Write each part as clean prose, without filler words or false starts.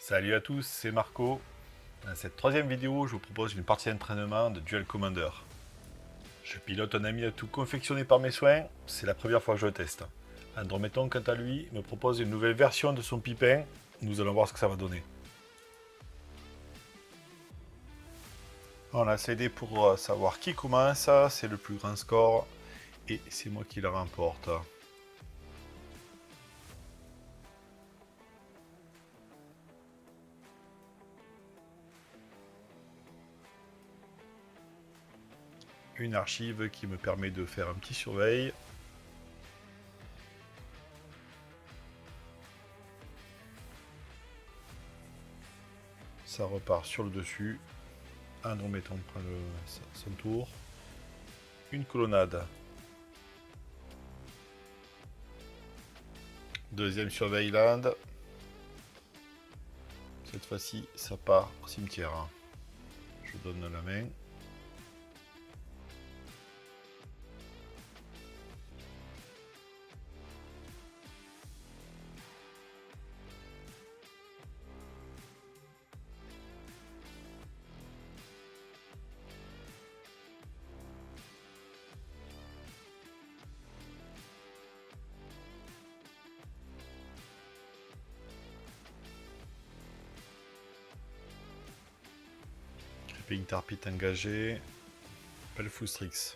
Salut à tous, c'est Marco. Dans cette troisième vidéo, je vous propose une partie d'entraînement de Duel Commander. Je pilote un ami à tout confectionné par mes soins, c'est la première fois que je le teste. Androméton, quant à lui, me propose une nouvelle version de son pipin. Nous allons voir ce que ça va donner. On a cédé pour savoir qui commence, c'est le plus grand score, et c'est moi qui le remporte. Une archive qui me permet de faire un petit surveil. Ça repart sur le dessus. Androméton prend son tour. Une colonnade. Deuxième surveil land. Cette fois-ci, ça part au cimetière. Je donne la main. Creeping Tarpit engagé. Pelfoustrix.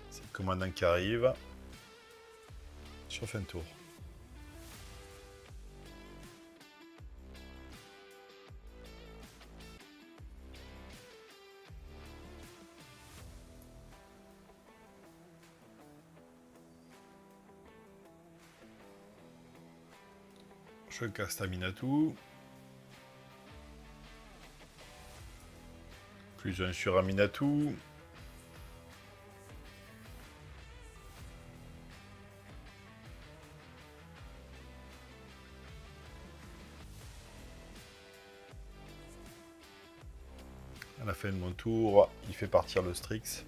C'est le commandant qui arrive. Sur fin de tour. Je casse Aminatou. Plus un sur Aminatou. À la fin de mon tour, il fait partir le Strix.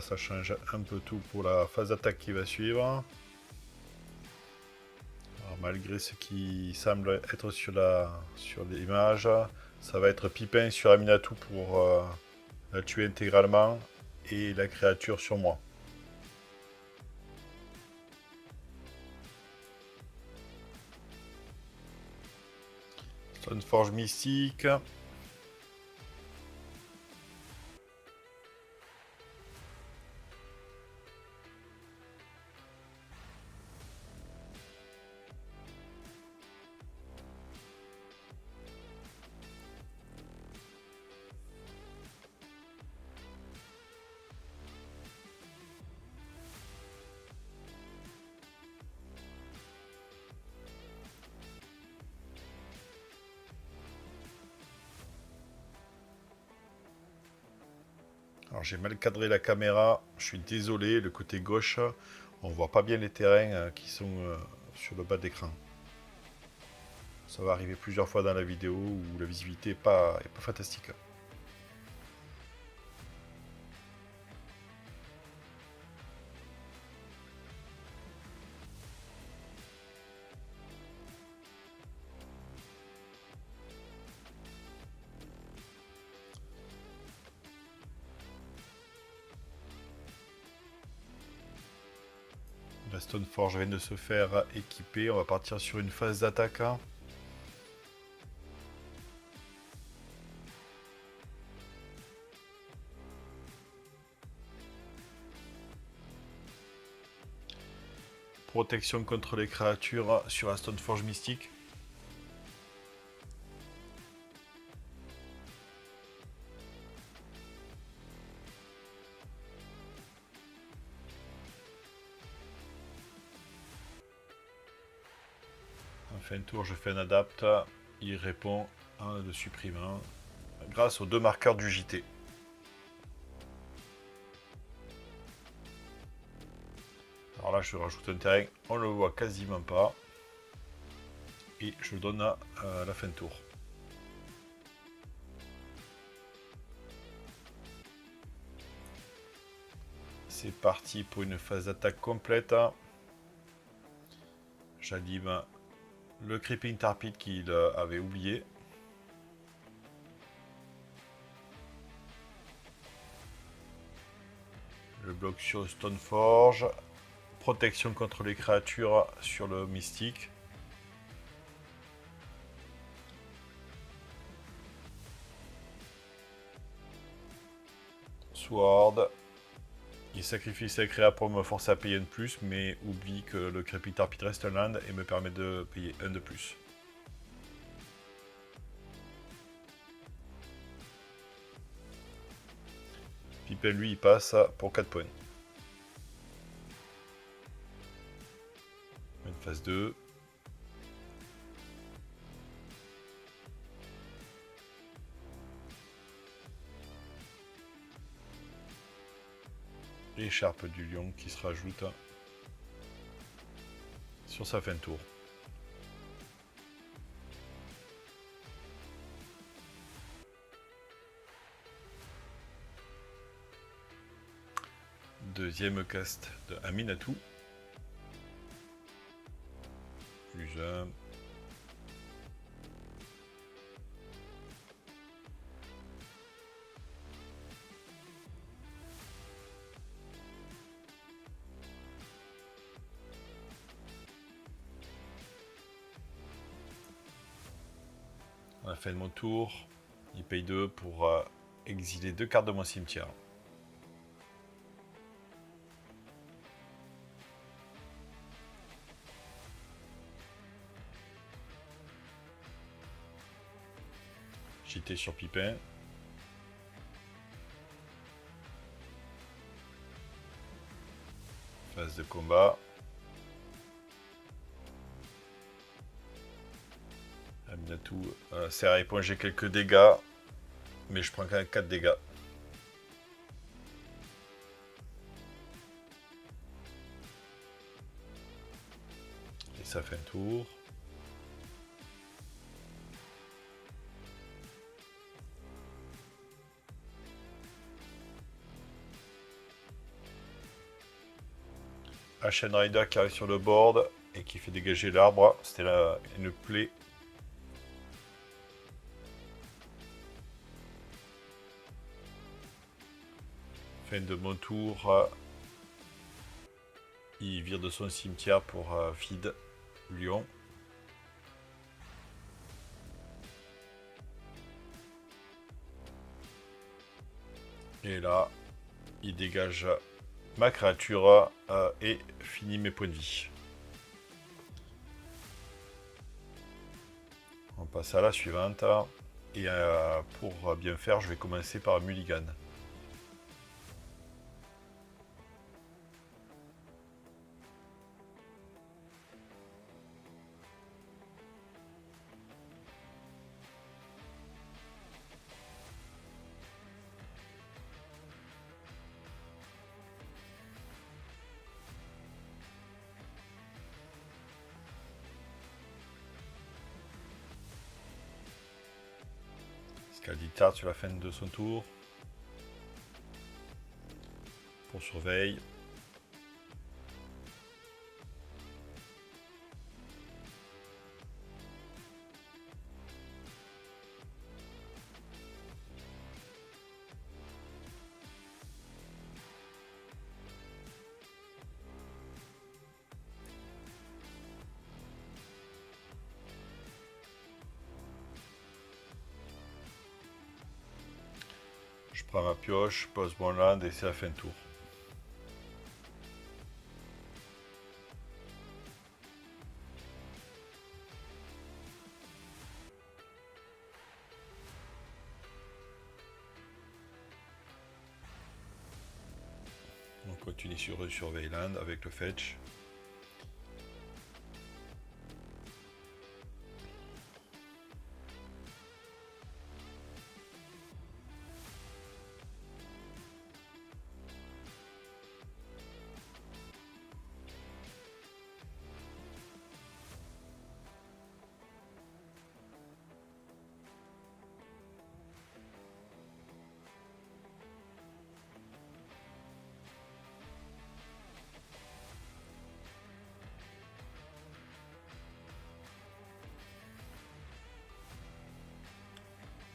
Ça change un peu tout pour la phase d'attaque qui va suivre. Alors, malgré ce qui semble être sur l'image, ça va être Pipin sur Aminatou pour la tuer intégralement et la créature sur moi. Stoneforge mystique. Alors j'ai mal cadré la caméra, je suis désolé, le côté gauche, on voit pas bien les terrains qui sont sur le bas de l'écran. Ça va arriver plusieurs fois dans la vidéo où la visibilité est pas fantastique. La Stoneforge vient de se faire équiper, on va partir sur une phase d'attaque. Protection contre les créatures sur la Stoneforge mystique. En fin de tour, je fais un adapt, il répond à le supprimant grâce aux deux marqueurs du JT. Alors là, je rajoute un terrain, on le voit quasiment pas. Et je donne à la fin de tour. C'est parti pour une phase d'attaque complète. J'anime le Creeping Tarpit qu'il avait oublié. Le bloc sur Stoneforge. Protection contre les créatures sur le mystique. Sword. Il sacrifie ses créas pour me forcer à payer un de plus, mais oublie que le Creeping Tarpit reste un land et me permet de payer un de plus. Pippin, lui, il passe pour 4 points. Une phase 2. Écharpe du lion qui se rajoute sur sa fin de tour. Deuxième cast de Aminatou. Plus un. À la fin de mon tour, il paye 2 pour exiler 2 cartes de mon cimetière. JT sur Pippin. Phase de combat. Aminatou sert à éponger quelques dégâts, mais je prends quand même 4 dégâts. Et ça fait un tour. Ashen Rider qui arrive sur le board et qui fait dégager l'arbre. C'était une plaie. Fin de mon tour. Il vire de son cimetière pour feed lion. Et là, il dégage ma créature et finit mes points de vie. On passe à la suivante. Et pour bien faire, je vais commencer par Mulligan. Scalditar sur la fin de son tour. Pour surveille. Je prends ma pioche, pose mon land et c'est la fin de tour. On continue sur Surveil Land avec le fetch.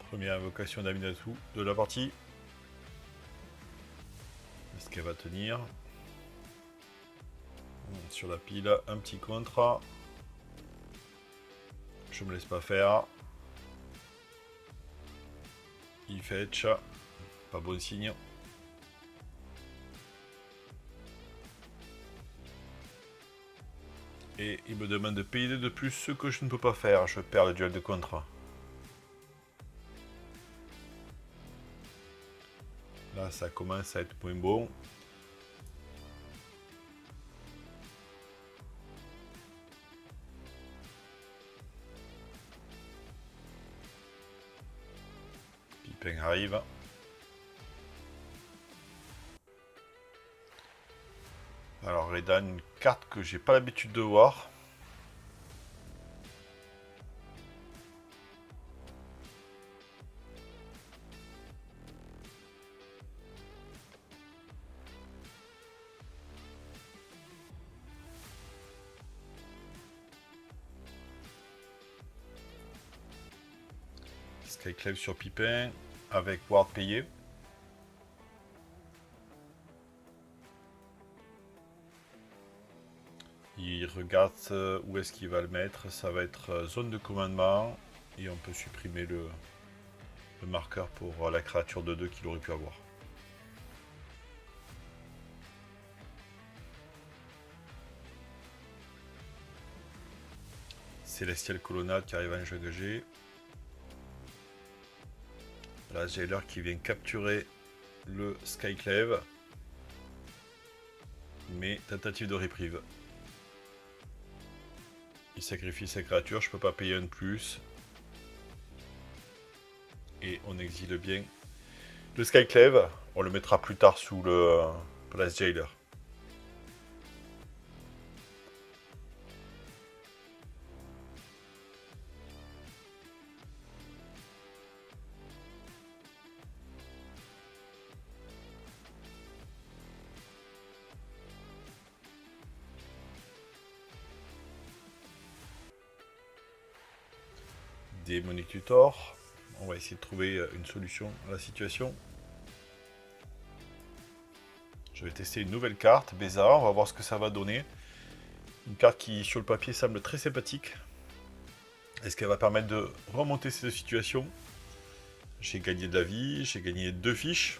Première invocation d'Aminatou de la partie. Est-ce qu'elle va tenir? Sur la pile, un petit contre. Je me laisse pas faire. Il fetch. Pas bon signe. Et il me demande de payer de plus, ce que je ne peux pas faire. Je perds le duel de contre. Là, ça commence à être moins bon. Pipin arrive. Alors, Redan, une carte que j'ai pas l'habitude de voir. Skyclave sur Pipin avec Ward payé. Il regarde où est-ce qu'il va le mettre. Ça va être zone de commandement. Et on peut supprimer le marqueur pour la créature de 2 qu'il aurait pu avoir. Célestial Colonnade qui arrive à engager. La Jailer qui vient capturer le Skyclave. Mais tentative de reprieve. Il sacrifie sa créature, je peux pas payer un de plus. Et on exile bien le Skyclave. On le mettra plus tard sous le Place Jailer. Démonic Tutor. On va essayer de trouver une solution à la situation. Je vais tester une nouvelle carte, Bézard, on va voir ce que ça va donner. Une carte qui, sur le papier, semble très sympathique. Est-ce qu'elle va permettre de remonter cette situation? J'ai gagné de la vie, j'ai gagné 2 fiches.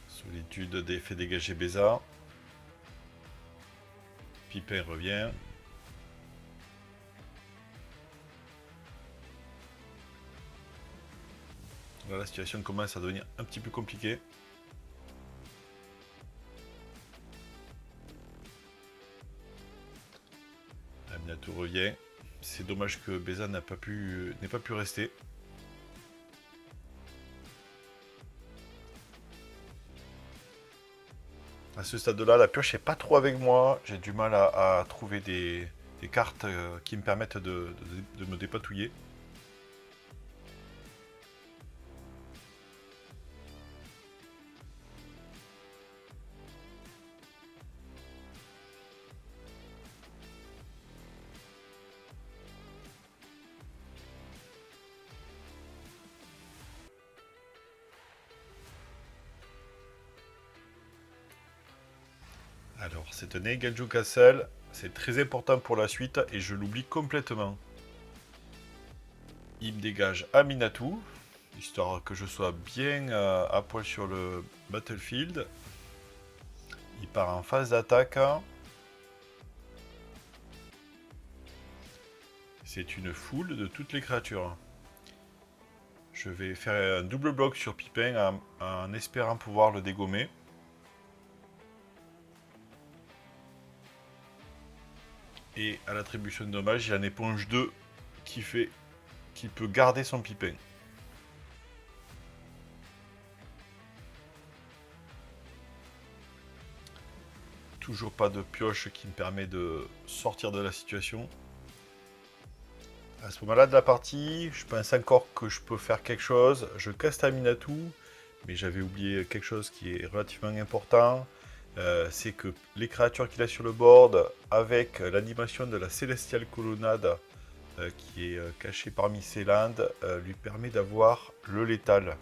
Solitude fait dégager Bézard. Pipin revient. Là, la situation commence à devenir un petit peu compliquée. Aminatou revient. C'est dommage que Bézard n'ait pas pu rester. À ce stade-là, la pioche n'est pas trop avec moi. J'ai du mal à trouver des cartes qui me permettent de me dépatouiller. Alors, c'est un Eigelju Castle. C'est très important pour la suite et je l'oublie complètement. Il me dégage Aminatou, histoire que je sois bien à poil sur le battlefield. Il part en phase d'attaque. C'est une foule de toutes les créatures. Je vais faire un double bloc sur Pipin en espérant pouvoir le dégommer. Et à l'attribution de dommages, il y a un éponge 2 qui fait qu'il peut garder son Pipin. Toujours pas de pioche qui me permet de sortir de la situation. À ce moment-là de la partie, je pense encore que je peux faire quelque chose. Je casse Aminatou, mais j'avais oublié quelque chose qui est relativement important. C'est que les créatures qu'il a sur le board, avec l'animation de la Célestiale Colonnade, qui est cachée parmi ses landes, lui permet d'avoir le létal.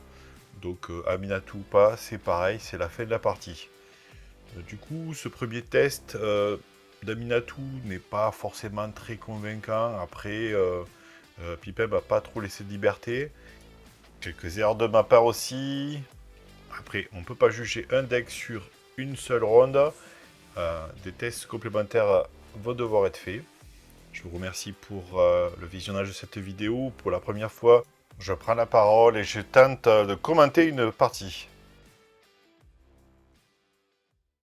Donc Aminatou ou pas, c'est pareil, c'est la fin de la partie. Du coup, ce premier test d'Aminatou n'est pas forcément très convaincant. Après, Pipin m'a pas trop laissé de liberté. Quelques erreurs de ma part aussi. Après, on ne peut pas juger un deck sur une seule ronde. Des tests complémentaires vont devoir être faits. Je vous remercie pour le visionnage de cette vidéo. Pour la première fois, je prends la parole et je tente de commenter une partie.